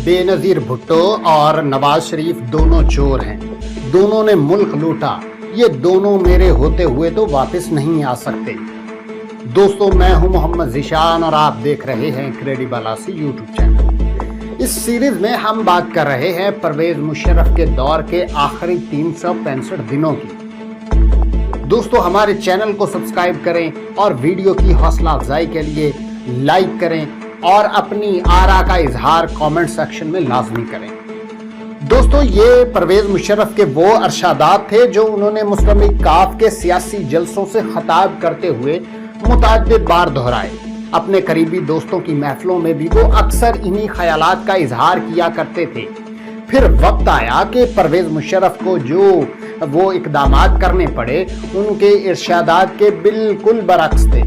बेनजीर भुट्टो और नवाज शरीफ दोनों चोर हैं। दोनों ने मुल्क लूटा। ये दोनों मेरे होते हुए तो वापस नहीं आ सकते। दोस्तों, मैं हूं मोहम्मद ज़ीशान और आप देख रहे हैं क्रेडिबल आसी यूट्यूब चैनल। इस सीरीज में हम बात कर रहे हैं परवेज मुशर्रफ के दौर के आखिरी 365 दिनों की। दोस्तों, हमारे चैनल को सब्सक्राइब करें और वीडियो की हौसला अफजाई के लिए लाइक करें और अपनी आरा का इजहार कमेंट सेक्शन में लाजमी करें। दोस्तों, ये परवेज मुशर्रफ के वो अरशादात थे जो उन्होंने मुस्लिम लीग काफ के सियासी जलसों से खिताब करते हुए मुतअद्दिद बार दोहराए। अपने करीबी दोस्तों की महफिलों में भी वो अक्सर इन्हीं ख्यालात का इजहार किया करते थे। फिर वक्त आया कि परवेज मुशर्रफ को जो वो इकदामात करने पड़े उनके इरशादात के बिल्कुल बरअक्स थे।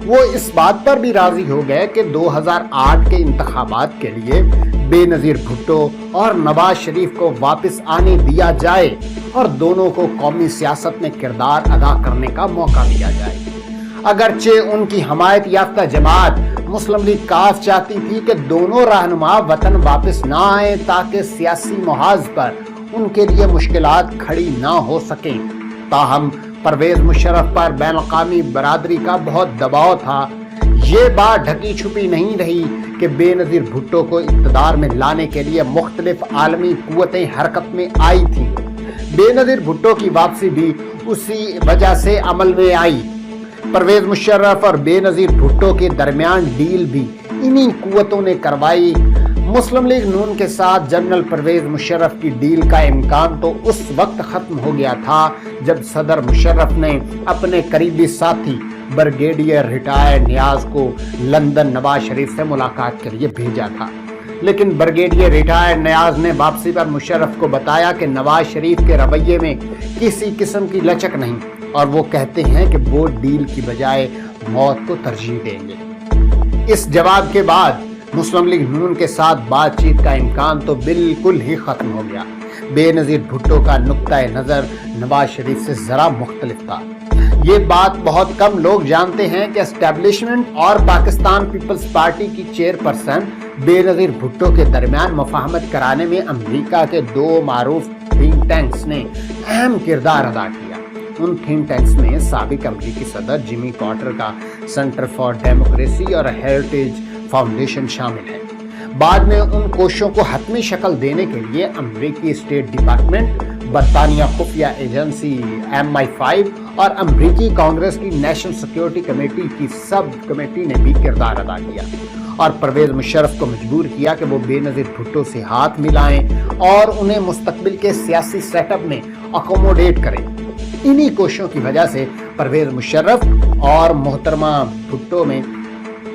वो इस बात पर भी राजी हो गए कि 2008 के इंतखाबात के लिए बेनजीर भुट्टो और नवाज शरीफ को वापस आने दिया जाए और दोनों को कौमी सियासत में किरदार अदा करने का मौका दिया जाए। अगरचे उनकी हमायत याफ्ता जमात मुस्लिम लीग काफ चाहती थी कि दोनों रहनुमा वतन वापस ना आए ताकि सियासी मुहाज पर उनके लिए मुश्किलात खड़ी ना हो सकें। ताहम परवेज मुशर्रफ पर बैनुल-अक़वामी बरादरी का बहुत दबाव था। ये बात ढकी छुपी नहीं रही कि बेनजीर भुट्टो को इक़्तिदार में लाने के लिए मुख्तलिफ आलमी कुव्वतें हरकत में आई थीं। बेनजीर भुट्टो की वापसी भी उसी वजह से अमल में आई। परवेज मुशर्रफ और बेनजीर भुट्टो के दरमियान डील भी इन्हीं कुव्वतों ने करवाई। मुस्लिम लीग नून के साथ जनरल परवेज मुशर्रफ की डील का इम्कान तो उस वक्त खत्म हो गया था जब सदर मुशर्रफ ने अपने करीबी साथी ब्रिगेडियर रिटायर्ड नियाज को लंदन नवाज शरीफ से मुलाकात के लिए भेजा था। लेकिन ब्रिगेडियर रिटायर्ड नियाज ने वापसी पर मुशर्रफ को बताया कि नवाज शरीफ के रवैये में किसी किस्म की लचक नहीं और वो कहते हैं कि वो डील की बजाय मौत को तरजीह देंगे। इस जवाब के बाद मुस्लिम लीग नून के साथ बातचीत का इम्कान तो बिल्कुल ही खत्म हो गया। बेनजीर भुट्टो का नुक्ता नजर नवाज शरीफ से जरा मुख्तलिफ था। ये बात बहुत कम लोग जानते हैं कि एस्टेब्लिशमेंट और पाकिस्तान पीपल्स पार्टी की चेयरपर्सन बेनजीर भुट्टो के दरमियान मुफाहमत कराने में अमेरिका के दो मारूफ थिंक टैंक्स ने अहम किरदार अदा किया। उन थिंक टैंक्स में साबिक अमेरिकी सदर जिमी कार्टर का सेंटर फॉर डेमोक्रेसी और हेरिटेज फाउंडेशन शामिल है। बाद में उन कोशिशों को हतमी शक्ल देने के लिए अमेरिकी स्टेट डिपार्टमेंट, बरतानिया खुफिया एजेंसी MI5 और अमेरिकी कांग्रेस की नेशनल सिक्योरिटी कमेटी की सब कमेटी ने भी किरदार अदा किया और परवेज मुशर्रफ को मजबूर किया कि वो बेनजीर भुट्टो से हाथ मिलाएं और उन्हें मुस्तकबिल के सियासी सेटअप में अकोमोडेट करें। इन्हीं कोशिशों की वजह से परवेज मुशर्रफ और मोहतरमा भुट्टो में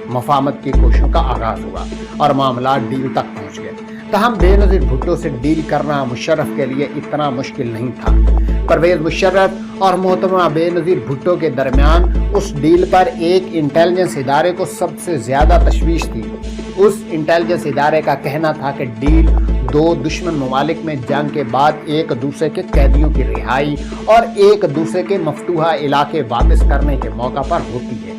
मुफाहमत की कोशिशों का आगाज हुआ और मामला डील तक पहुंच गए। तहम बेनजीर भुट्टो से डील करना मुशर्रफ के लिए इतना मुश्किल नहीं था। परवेज मुशर्रफ और मोहतरमा बेनजीर भुट्टो के दरमियान उस डील पर एक इंटेलिजेंस इदारे को सबसे ज्यादा तशवीश थी। उस इंटेलिजेंस इदारे का कहना था कि डील दो दुश्मन ममालिक में जंग के बाद एक दूसरे के कैदियों की रिहाई और एक दूसरे के मफतूहा इलाके वापस करने के मौका पर होती है।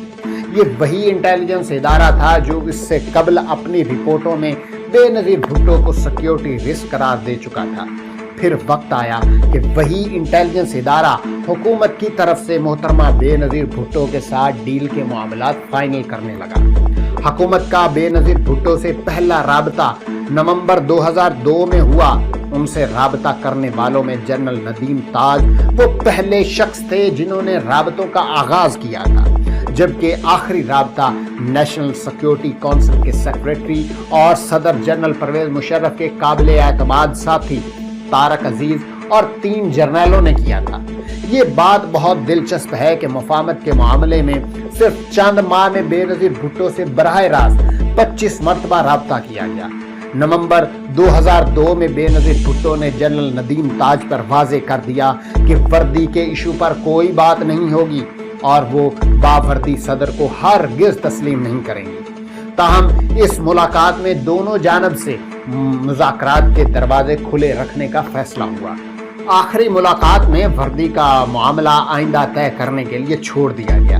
ये वही इंटेलिजेंस इदारा था जो इससे कबल अपनी रिपोर्टों में बेनजीर भुट्टो को सिक्योरिटी रिस्क करार दे चुका था। फिर वक्त आया कि वही इंटेलिजेंस इदारा हुकूमत की तरफ से मोहतरमा बेनजीर भुट्टो के साथ डील के मामलात फाइनल करने लगा। हुकूमत का बेनजीर भुट्टो से पहला राबता नवंबर 2002 में हुआ। उनसे राबता करने वालों में जनरल नदीम ताज वो पहले शख्स थे जिन्होंने राबतों का आगाज किया था, जबकि आखिरी राबता नेशनल सिक्योरिटी काउंसिल के सेक्रेटरी और सदर जनरल परवेज मुशर्रफ के काबिल एतमाद साथी तारक अजीज और 3 जर्नलों ने किया था। ये बात बहुत दिलचस्प है कि मुफाहमत के मामले में सिर्फ चंद माह में बेनजीर भुट्टो से बराह रास्त 25 मरतबा राबता किया गया। नवंबर 2002 में बेनजीर भुट्टो ने जनरल नदीम ताज पर वाजे कर दिया कि वर्दी के इशू पर कोई बात नहीं होगी और वो बावर्दी सदर को हरगिज तस्लीम नहीं करेंगे। ताहम इस मुलाकात में दोनों जानब से मुज़ाकरात के दरवाजे खुले रखने का फैसला हुआ। आखिरी मुलाकात में वर्दी का मामला आइंदा तय करने के लिए छोड़ दिया गया।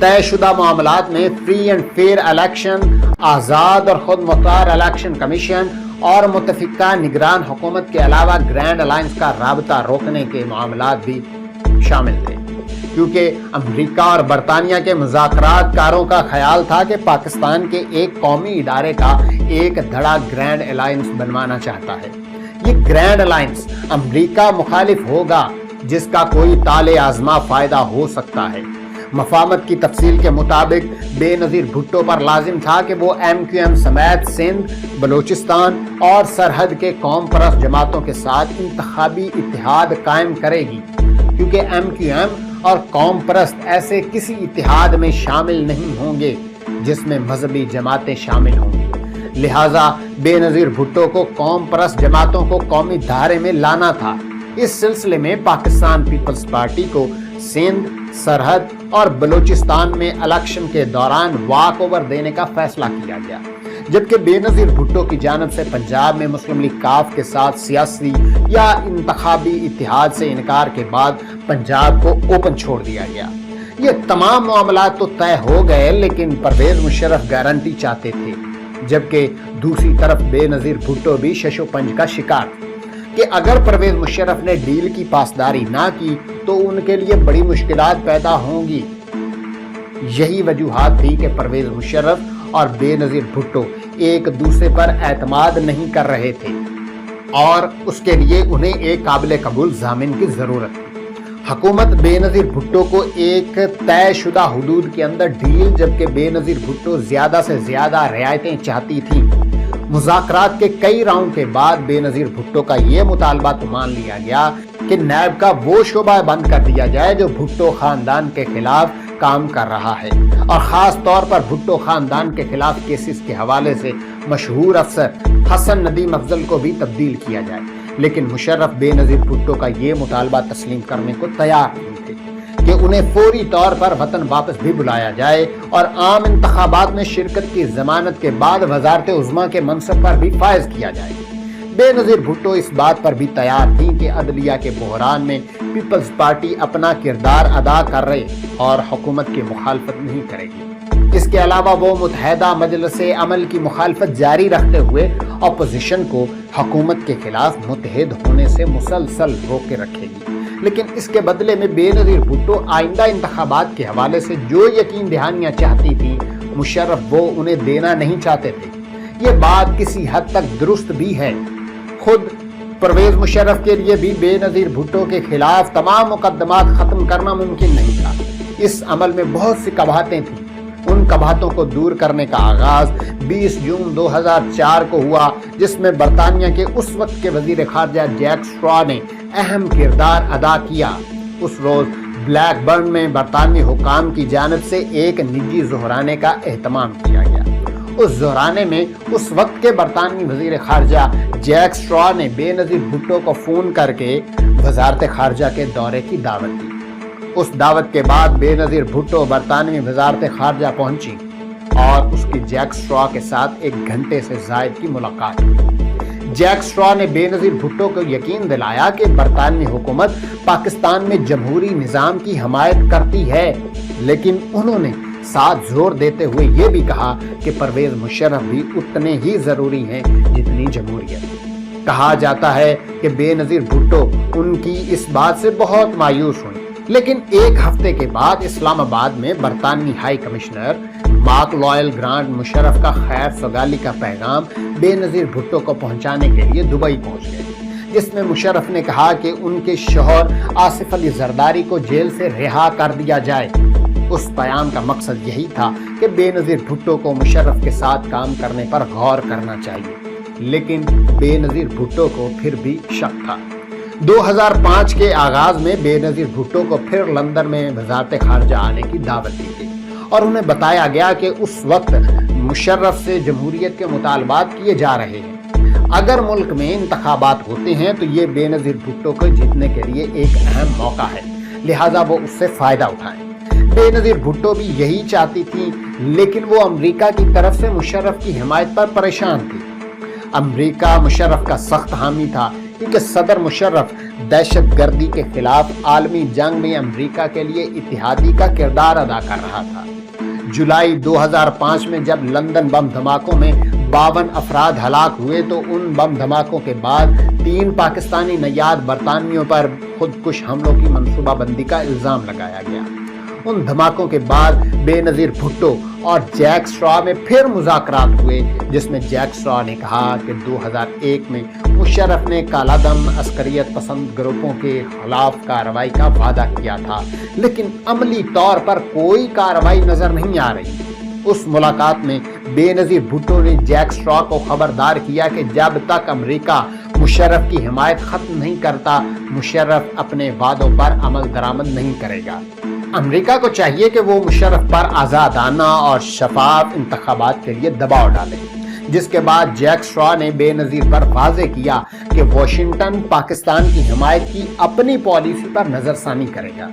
طے شدہ معاملات میں فری اینڈ فیئر الیکشن، آزاد اور خود مختار الیکشن کمیشن اور متفقہ نگران حکومت کے علاوہ گرینڈ الائنس کا رابطہ روکنے کے معاملات بھی شامل تھے، کیونکہ امریکہ اور برطانیہ کے مذاکرات کاروں کا خیال تھا کہ پاکستان کے ایک قومی ادارے کا ایک دھڑا گرینڈ الائنس بنوانا چاہتا ہے۔ یہ گرینڈ الائنس امریکہ مخالف ہوگا، جس کا کوئی طالع آزما فائدہ ہو سکتا ہے۔ مفاہمت کی تفصیل کے مطابق بے نظیر بھٹو پر لازم تھا کہ وہ ایم کیو ایم سمیت سندھ، بلوچستان اور سرحد کے قوم پرست جماعتوں کے ساتھ انتخابی اتحاد قائم کرے گی، کیونکہ ایم کیو ایم اور قوم پرست ایسے کسی اتحاد میں شامل نہیں ہوں گے جس میں مذہبی جماعتیں شامل ہوں گی۔ لہٰذا بے نظیر بھٹو کو قوم پرست جماعتوں کو قومی دھارے میں لانا تھا۔ اس سلسلے میں پاکستان پیپلز پارٹی کو سندھ، سرحد اور بلوچستان میں الیکشن کے دوران واک اوور دینے کا فیصلہ کیا گیا، جبکہ بے نظیر بھٹو کی جانب سے پنجاب میں مسلم لیگ کاف کے ساتھ سیاسی یا انتخابی اتحاد سے انکار کے بعد پنجاب کو اوپن چھوڑ دیا گیا۔ یہ تمام معاملات تو طے ہو گئے، لیکن پرویز مشرف گارنٹی چاہتے تھے، جبکہ دوسری طرف بے نظیر بھٹو بھی شش و پنج کا شکار تھے کہ اگر پرویز مشرف نے ڈیل کی پاسداری نہ کی تو ان کے لیے بڑی مشکلات پیدا ہوں گی۔ یہی وجوہات تھی کہ پرویز مشرف اور بے نظیر بھٹو ایک دوسرے پر اعتماد نہیں کر رہے تھے اور اس کے لیے انہیں ایک قابل قبول ضامن کی ضرورت تھی۔ حکومت بے نظیر بھٹو کو ایک طے شدہ حدود کے اندر ڈیل، جبکہ بے نظیر بھٹو زیادہ سے زیادہ رعایتیں چاہتی تھی۔ مذاکرات کے کئی راؤنڈ کے بعد بے نظیر بھٹو کا یہ مطالبہ تو مان لیا گیا کہ نیب کا وہ شعبہ بند کر دیا جائے جو بھٹو خاندان کے خلاف کام کر رہا ہے، اور خاص طور پر بھٹو خاندان کے خلاف کیسز کے حوالے سے مشہور افسر حسن ندیم افضل کو بھی تبدیل کیا جائے۔ لیکن مشرف بے نظیر بھٹو کا یہ مطالبہ تسلیم کرنے کو تیار نہیں تھے کہ انہیں فوری طور پر وطن واپس بھی بلایا جائے اور عام انتخابات میں شرکت کی ضمانت کے بعد وزارت عظمیٰ کے منصب پر بھی فائز کیا جائے۔ بے نظیر بھٹو اس بات پر بھی تیار تھی کہ عدلیہ کے بحران میں پیپلز پارٹی اپنا کردار ادا کر رہے اور حکومت کی مخالفت نہیں کرے گی۔ اس کے علاوہ وہ متحدہ مجلس عمل کی مخالفت جاری رکھتے ہوئے اپوزیشن کو حکومت کے خلاف متحد ہونے سے مسلسل روکے رکھے گی۔ لیکن اس کے بدلے میں بے نظیر بھٹو آئندہ انتخابات کے حوالے سے جو یقین دہانیاں چاہتی تھی، مشرف وہ انہیں دینا نہیں چاہتے تھے۔ یہ بات کسی حد تک درست بھی ہے۔ خود پرویز مشرف کے لیے بھی بے نظیر بھٹو کے خلاف تمام مقدمات ختم کرنا ممکن نہیں تھا۔ اس عمل میں بہت سی قباحتیں تھیں۔ ان قباحتوں کو دور کرنے کا آغاز 20 جون 2004 کو ہوا، جس میں برطانیہ کے اس وقت کے وزیر خارجہ جیک سٹرا نے اہم کردار ادا کیا۔ اس روز بلیک برن میں برطانوی حکام کی جانب سے ایک نجی ظہرانے کا اہتمام کیا گیا۔ اس ظہرانے میں اس وقت کے برطانوی وزیر خارجہ جیک سٹرا نے بے نظیر بھٹو کو فون کر کے وزارت خارجہ کے دورے کی دعوت دی۔ اس دعوت کے بعد بے نظیر بھٹو برطانوی وزارت خارجہ پہنچی اور اس کی جیک سٹرا کے ساتھ 1 گھنٹے سے زائد کی ملاقات ہوئی۔ جیک سٹرا نے بے نظیر بھٹو کو یقین دلایا کہ برطانوی حکومت پاکستان میں جمہوری نظام کی حمایت کرتی ہے، لیکن انہوں نے ساتھ زور دیتے ہوئے یہ بھی کہا کہ پرویز مشرف بھی اتنے ہی ضروری ہیں جتنی جمہوریت۔ کہا جاتا ہے کہ بے نظیر بھٹو ان کی اس بات سے بہت مایوس ہوئی، لیکن 1 ہفتے کے بعد اسلام آباد میں برطانوی high commissioner mark loyal grant Musharraf کا خیر سگالی کا پیغام بے نظیر بھٹو کو پہنچانے کے لیے دبئی پہنچ گئے، جس میں مشرف نے کہا کہ ان کے شوہر آصف علی زرداری کو جیل سے رہا کر دیا جائے۔ اس پیام کا مقصد یہی تھا کہ بے نظیر بھٹو کو مشرف کے ساتھ کام کرنے پر غور کرنا چاہیے، لیکن بے نظیر بھٹو کو پھر بھی شک تھا۔ 2005 کے آغاز میں بے نظیر بھٹو کو پھر لندن میں وزارت خارجہ آنے کی دعوت دی گئی اور انہیں بتایا گیا کہ اس وقت مشرف سے جمہوریت کے مطالبات کیے جا رہے ہیں۔ اگر ملک میں انتخابات ہوتے ہیں تو یہ بے نظیر بھٹو کو جیتنے کے لیے ایک اہم موقع ہے، لہٰذا وہ اس سے فائدہ اٹھائیں۔ بے نظیر بھٹو بھی یہی چاہتی تھی، لیکن وہ امریکہ کی طرف سے مشرف کی حمایت پر پریشان تھی۔ امریکہ مشرف کا سخت حامی تھا، کیونکہ صدر مشرف دہشت گردی کے خلاف عالمی جنگ میں امریکہ کے لیے اتحادی کا کردار ادا کر رہا تھا۔ जुलाई 2005 में जब लंदन बम धमाकों में 52 अफराद हलाक हुए तो उन बम धमाकों के बाद 3 पाकिस्तानी नैयाद बरतानियों पर खुदकुश हमलों की मंसूबाबंदी का इल्जाम लगाया गया। उन धमाकों के बाद बेनजीर भुट्टो और जैक स्ट्रॉ में फिर मुज़ाकरात हुए, जिसमें जैक स्ट्रॉ ने कहा कि 2001 में मुशर्रफ ने कालादम अस्करियत पसंद ग्रुपों के खिलाफ कार्रवाई का वादा किया था, लेकिन अमली तौर पर कोई कार्रवाई नजर नहीं आ रही। उस मुलाकात में बेनजीर भुट्टो ने जैक स्ट्रॉ को खबरदार किया कि जब तक अमेरिका मुशर्रफ की हिमायत खत्म नहीं करता, मुशर्रफ अपने वादों पर अमल दरामद नहीं करेगा। अमेरिका को चाहिए कि वो मुशर्रफ पर आज़ादाना और शफाफ इंतखाबात के लिए दबाव डाले, जिसके बाद जैक स्ट्रॉ ने बेनजीर पर वाज़े किया कि वॉशिंगटन पाकिस्तान की हिमायत की अपनी पॉलिसी पर नजरसानी करेगा।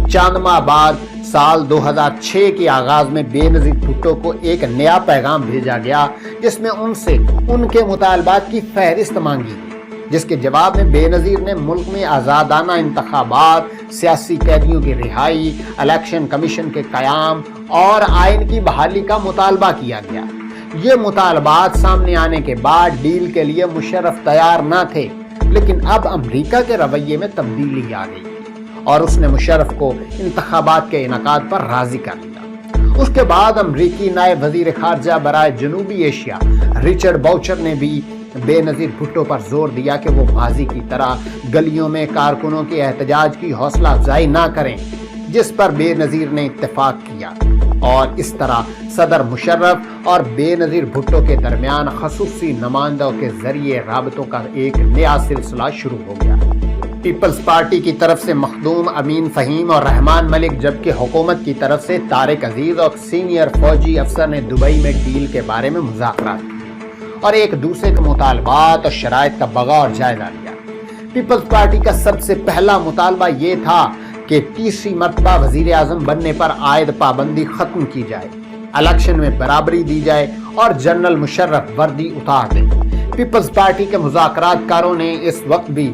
चंद माह बाद साल 2006 के आगाज में बेनजीर भुट्टो को एक नया पैगाम भेजा गया, जिसमें उनसे उनके मुतालबात की फहरिस्त मांगी, जिसके जवाब में बेनजीर ने मुल्क में आज़ादाना इंतखाबात, सियासी कैदियों की रिहाई, इलेक्शन कमीशन के क़याम और आइन की बहाली का मुतालबा किया गया। ये मुतालबात सामने आने के बाद डील के लिए मुशर्रफ तैयार न थे, लेकिन अब अमेरिका के रवैये में तब्दीली आ गई और उसने मुशर्रफ को इंतखाबात के इनकाद पर राजी कर लिया। उसके बाद अमरीकी नायब वजीर खारजा बराए जनूबी एशिया रिचर्ड बाउचर ने भी बेनजीर भुट्टो पर जोर दिया कि वो माजी की तरह गलियों में कारकुनों के एहतजाज की हौसला अफजाई ना करें, जिस पर बेनजीर ने इत्तेफाक किया और इस तरह सदर मुशर्रफ और बेनजीर भुट्टो के दरमियान खसूसी नुमाइंदों के जरिए राबतों का एक नया सिलसिला शुरू हो गया। पीपल्स पार्टी की तरफ से मखदूम, अमीन फहीम और रहमान मलिक, जबकि हुकूमत की तरफ से तारिक अजीज और सीनियर फौजी अफसर ने दुबई में डील के बारे में मुज़ाकरात किए और एक दूसरे के मुतालबात और शराइत का बगौर जायजा लिया। पीपल्स पार्टी का सबसे पहला मुतालबा ये था कि तीसरी मरतबा वजीर आजम बनने पर आयद पाबंदी खत्म की जाए, इलेक्शन में बराबरी दी जाए और जनरल मुशर्रफ वर्दी उतार दे। पीपल्स पार्टी के मुज़ाकरातकारों ने इस वक्त भी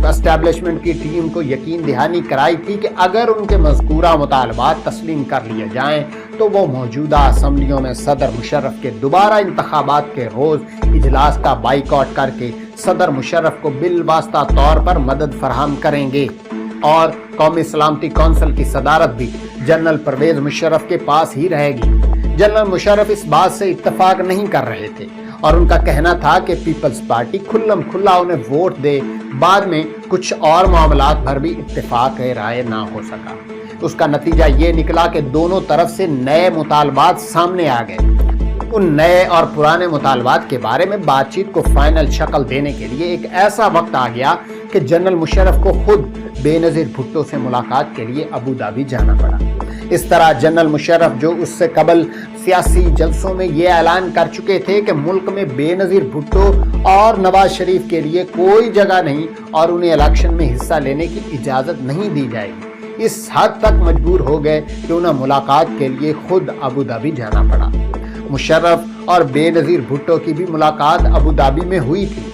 एस्टैब्लिशमेंट की टीम को यकीन दहानी कराई थी कि अगर उनके मज़कूरा मुतालबात तस्लीम कर लिए जाएं तो वो मौजूदा असम्बलियों में सदर मुशर्रफ के दोबारा इंतखाबात के रोज़ इजलास का बाइकआउट करके सदर मुशर्रफ को बिलवास्ता तौर पर मदद फराहम करेंगे और कौमी सलामती कौंसिल की सदारत भी जनरल परवेज मुशर्रफ के पास ही रहेगी। जनरल मुशर्रफ इस बात से इत्तफाक नहीं कर रहे थे और उनका कहना था कि पीपल्स पार्टी खुल्लम खुल्ला उन्हें वोट दे। बाद में कुछ और मामलात पर भी इत्तेफाक राय ना हो सका। उसका नतीजा ये निकला कि दोनों तरफ से नए मुतालबात सामने आ गए। उन नए और पुराने मुतालबात के बारे में बातचीत को फाइनल शक्ल देने के लिए एक ऐसा वक्त आ गया कि जनरल मुशर्रफ को खुद बेनजीर भुट्टो से मुलाकात के लिए अबू धाबी जाना पड़ा। इस तरह जनरल मुशर्रफ, जो उससे कबल सियासी जलसों में ये ऐलान कर चुके थे कि मुल्क में बेनजीर भुट्टो और नवाज शरीफ के लिए कोई जगह नहीं और उन्हें इलेक्शन में हिस्सा लेने की इजाज़त नहीं दी जाएगी, इस हद तक मजबूर हो गए कि उन्हें मुलाकात के लिए खुद अबू धाबी जाना पड़ा। मुशर्रफ और बेनजीर भुट्टो की भी मुलाकात अबू धाबी में हुई थी,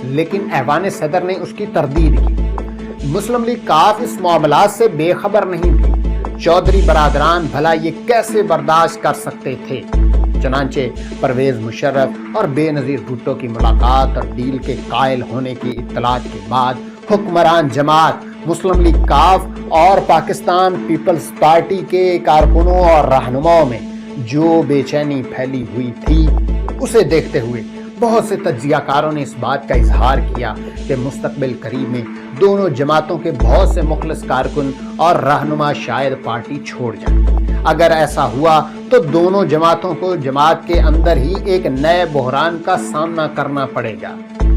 लेकिन ऐवान सदर ने उसकी तरदीद की। मुस्लिम लीग काफ इस मामला से बेखबर नहीं थी। चौधरी बरादरान भला ये कैसे बर्दाश्त कर सकते थे। चनांचे परवेज मुशर्रफ और बेनजीर भुट्टो की मुलाकात और डील के कायल होने की इत्तलात के बाद हुक्मरान जमात, मुस्लिम लीग काफ और पाकिस्तान पीपल्स पार्टी के कारकुनों और रहनुमाओं में जो बेचैनी फैली हुई थी, उसे देखते हुए बहुत से तज्जियाकारों ने इस बात का इजहार किया कि मुस्तकबिल करीब में दोनों जमातों के बहुत से मुखलिस कारकुन और रहनुमा शायद पार्टी छोड़ जाएं। अगर ऐसा हुआ तो दोनों जमातों को जमात के अंदर ही एक नए बहरान का सामना करना पड़ेगा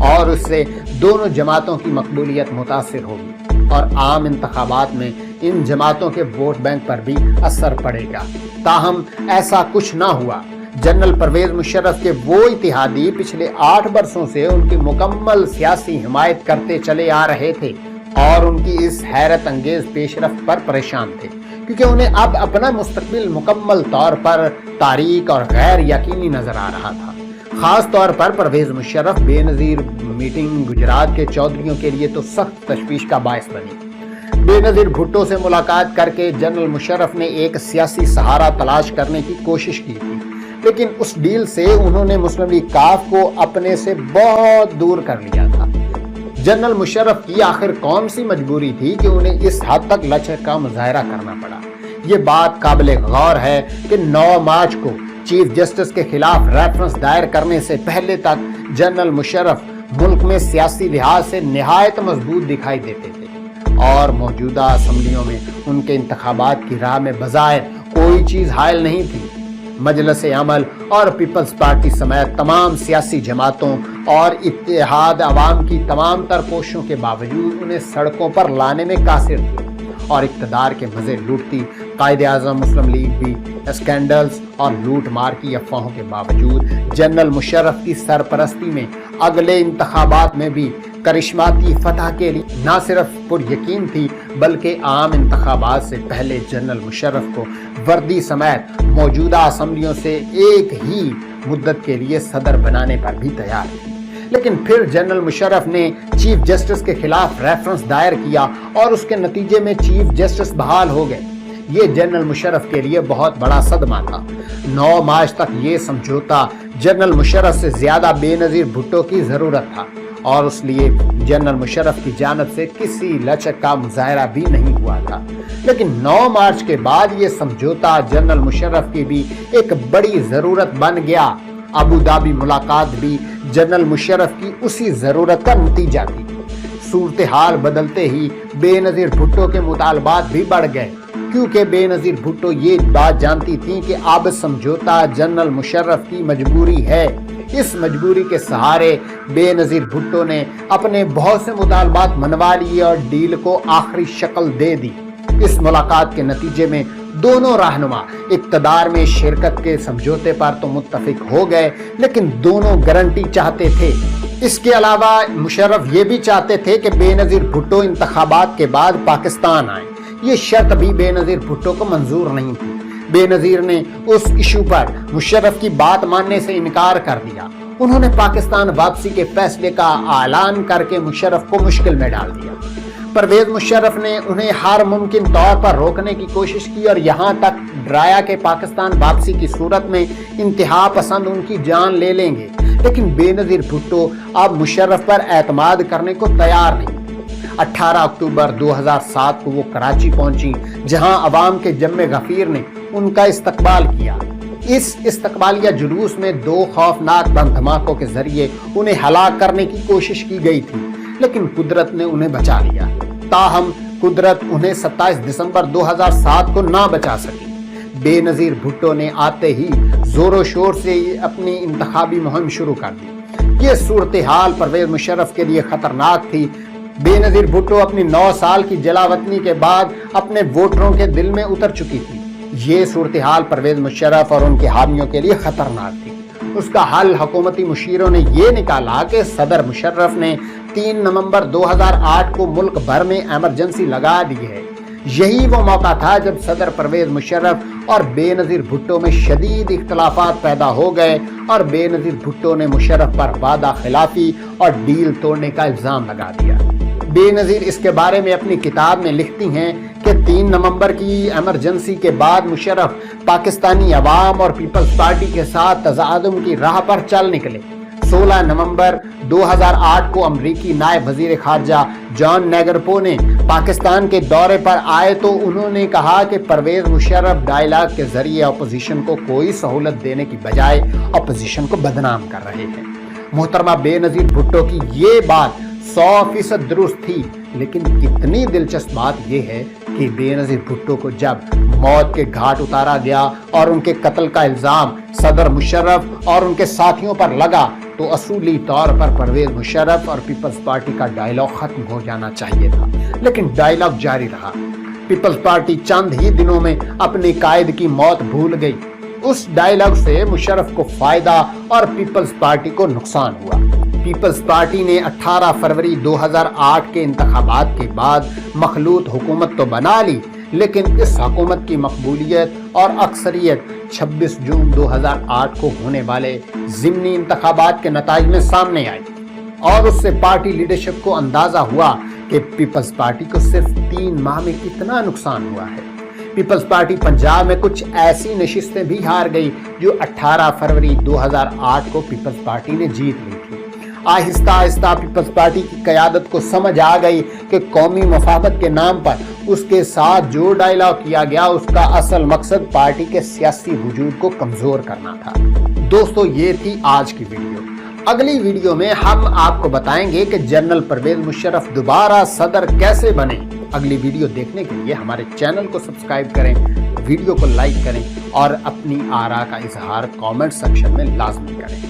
और उससे दोनों जमातों की मकबूलियत मुतासिर होगी और आम इंतखाबात में इन जमातों के वोट बैंक पर भी असर पड़ेगा। ताहम ऐसा कुछ ना हुआ। जनरल परवेज मुशर्रफ के वो इत्तेहादी पिछले 8 बरसों से उनकी मुकम्मल सियासी हिमायत करते चले आ रहे थे और उनकी इस हैरत अंगेज पेशरफ्त पर परेशान थे, क्योंकि उन्हें अब अपना मुस्तकबिल मुकम्मल तौर पर तारीक और गैर यकीनी नजर आ रहा था। खास तौर पर परवेज मुशर्रफ बेनजीर मीटिंग गुजरात के चौधरियों के लिए तो सख्त तशवीश का बायस बनी। بے نظیر بھٹو سے ملاقات کر کے جنرل مشرف نے ایک سیاسی سہارا تلاش کرنے کی کوشش کی تھی، لیکن اس ڈیل سے انہوں نے مسلم لیگ کاف کو اپنے سے بہت دور کر لیا تھا۔ جنرل مشرف کی آخر کون سی مجبوری تھی کہ انہیں اس حد تک لچک کا مظاہرہ کرنا پڑا؟ یہ بات قابل غور ہے کہ 9 مارچ کو چیف جسٹس کے خلاف ریفرنس دائر کرنے سے پہلے تک جنرل مشرف ملک میں سیاسی لحاظ سے نہایت مضبوط دکھائی دیتے تھے، اور موجودہ اسمبلیوں میں ان کے انتخابات کی راہ میں بظاہر کوئی چیز حائل نہیں تھی۔ مجلس عمل اور پیپلز پارٹی سمیت تمام سیاسی جماعتوں اور اتحاد عوام کی تمام تر کوششوں کے باوجود انہیں سڑکوں پر لانے میں قاصر تھی، اور اقتدار کے مزے لوٹتی قائد اعظم مسلم لیگ بھی اسکینڈلز اور لوٹ مار کی افواہوں کے باوجود جنرل مشرف کی سرپرستی میں اگلے انتخابات میں بھی کرشماتی فتح کے لیے نہ صرف پر یقین تھی، بلکہ عام انتخابات سے پہلے جنرل مشرف کو وردی سمیت موجودہ اسمبلیوں سے ایک ہی مدت کے لیے صدر بنانے پر بھی تیار تھی۔ لیکن پھر جنرل مشرف نے چیف جسٹس کے خلاف ریفرنس دائر کیا اور اس کے نتیجے میں چیف جسٹس بحال ہو گئے۔ یہ جنرل مشرف کے لیے بہت بڑا صدمہ تھا۔ 9 مارچ تک یہ سمجھوتا جنرل مشرف سے زیادہ بے نظیر بھٹو کی ضرورت تھا، اور اس لیے جنرل مشرف کی جانب سے کسی لچک کا مظاہرہ بھی نہیں ہوا تھا۔ لیکن 9 مارچ کے بعد یہ سمجھوتا جنرل مشرف کی بھی ایک بڑی ضرورت بن گیا۔ ابو دھابی ملاقات بھی جنرل مشرف کی اسی ضرورت کا نتیجہ تھی۔ صورتحال بدلتے ہی بے نظیر بھٹو کے مطالبات بھی بڑھ گئے، کیونکہ بے نظیر بھٹو یہ بات جانتی تھی کہ اب سمجھوتا جنرل مشرف کی مجبوری ہے۔ اس مجبوری کے سہارے بے نظیر بھٹو نے اپنے بہت سے مطالبات منوا لیے اور ڈیل کو آخری شکل دے دی۔ اس ملاقات کے نتیجے میں دونوں رہنما اقتدار میں شرکت کے سمجھوتے پر تو متفق ہو گئے، لیکن دونوں گارنٹی چاہتے تھے۔ اس کے علاوہ مشرف یہ بھی چاہتے تھے کہ بے نظیر بھٹو انتخابات کے بعد پاکستان آئیں۔ یہ شرط بھی بے نظیر بھٹو کو منظور نہیں تھی۔ بے نظیر نے اس ایشو پر مشرف کی بات ماننے سے انکار کر دیا۔ انہوں نے پاکستان واپسی کے فیصلے کا اعلان کر کے مشرف کو مشکل میں ڈال دیا۔ پرویز مشرف نے انہیں ہر ممکن طور پر روکنے کی کوشش کی اور یہاں تک ڈرایا کہ پاکستان واپسی کی صورت میں انتہا پسند ان کی جان لے لیں گے، لیکن بے نظیر بھٹو اب مشرف پر اعتماد کرنے کو تیار نہیں۔ 18 اکتوبر 2007 کو وہ کراچی پہنچی، جہاں عوام کے جم غفیر نے ان کا استقبال کیا۔ اس استقبالیہ جلوس میں 2 خوفناک بم دھماکوں کے ذریعے انہیں ہلاک کرنے کی کوشش کی گئی تھی، لیکن قدرت نے انہیں بچا لیا۔ تاہم قدرت انہیں 27 دسمبر 2007 کو نہ بچا سکی۔ بے نظیر بھٹو نے آتے ہی زور و شور سے اپنی انتخابی مہم شروع کر دی۔ یہ صورتحال پرویز مشرف کے لیے خطرناک تھی۔ بے نظیر بھٹو اپنی 9 سال کی جلاوطنی کے بعد اپنے ووٹروں کے دل میں اتر چکی تھی۔ یہ صورتحال پرویز مشرف اور ان کے حامیوں کے لیے خطرناک تھی۔ اس کا حل حکومتی مشیروں نے یہ نکالا کہ صدر مشرف نے 3 نومبر 2008 کو ملک بھر میں ایمرجنسی لگا دی ہے۔ یہی وہ موقع تھا جب صدر پرویز مشرف اور بے نظیر بھٹو میں شدید اختلافات پیدا ہو گئے، اور بے نظیر بھٹو نے مشرف پر وعدہ خلافی اور ڈیل توڑنے کا الزام لگا دیا۔ بے نظیر اس کے بارے میں اپنی کتاب میں لکھتی ہیں کہ 3 نومبر کی ایمرجنسی کے بعد مشرف پاکستانی عوام اور پیپلز پارٹی کے ساتھ تصادم کی راہ پر چل نکلے۔ 16 نومبر 2008 کو امریکی نائب وزیر خارجہ جان نیگرپو نے پاکستان کے دورے پر آئے تو انہوں نے کہا کہ پرویز مشرف ڈائیلاگ کے ذریعے اپوزیشن کو کوئی سہولت دینے کی بجائے اپوزیشن کو بدنام کر رہے ہیں۔ محترمہ بے نظیر بھٹو کی یہ بات 100% درست تھی، لیکن کتنی دلچسپ بات یہ ہے کہ بے نظیر بھٹو کو جب موت کے گھاٹ اتارا گیا اور ان کے قتل کا الزام صدر مشرف اور ان کے ساتھیوں پر لگا تو اصولی طور پر پرویز مشرف اور پیپلز پارٹی کا ڈائیلاگ ختم ہو جانا چاہیے تھا، لیکن ڈائیلاگ جاری رہا۔ پیپلز پارٹی چند ہی دنوں میں اپنی قائد کی موت بھول گئی۔ اس ڈائیلاگ سے مشرف کو فائدہ اور پیپلز پارٹی کو نقصان ہوا۔ پیپلز پارٹی نے 18 فروری 2008 کے انتخابات کے بعد مخلوط حکومت تو بنا لی، لیکن اس حکومت کی مقبولیت اور اکثریت 26 جون 2008 کو ہونے والے ضمنی انتخابات کے نتائج میں سامنے آئی، اور اس سے پارٹی لیڈرشپ کو اندازہ ہوا कि पीपल्स पार्टी को सिर्फ 3 माह में कितना नुकसान हुआ है। पीपल्स पार्टी पंजाब में कुछ ऐसी नशिस्तें भी हार गई जो 18 फरवरी 2008 को पीपल्स पार्टी ने जीत ली थी। आहिस्ता आहिस्ता पीपल्स पार्टी की क़यादत को समझ आ गई कि कौमी मफादत के नाम पर उसके साथ जो डायलॉग किया गया उसका असल मकसद पार्टी के सियासी वजूद को कमज़ोर करना था। दोस्तों, ये थी आज की वीडियो। अगली वीडियो में हम आपको बताएंगे कि जनरल परवेज मुशर्रफ दोबारा सदर कैसे बने। अगली वीडियो देखने के लिए हमारे चैनल को सब्सक्राइब करें, वीडियो को लाइक करें और अपनी आरा का इजहार कमेंट सेक्शन में लाजमी करें।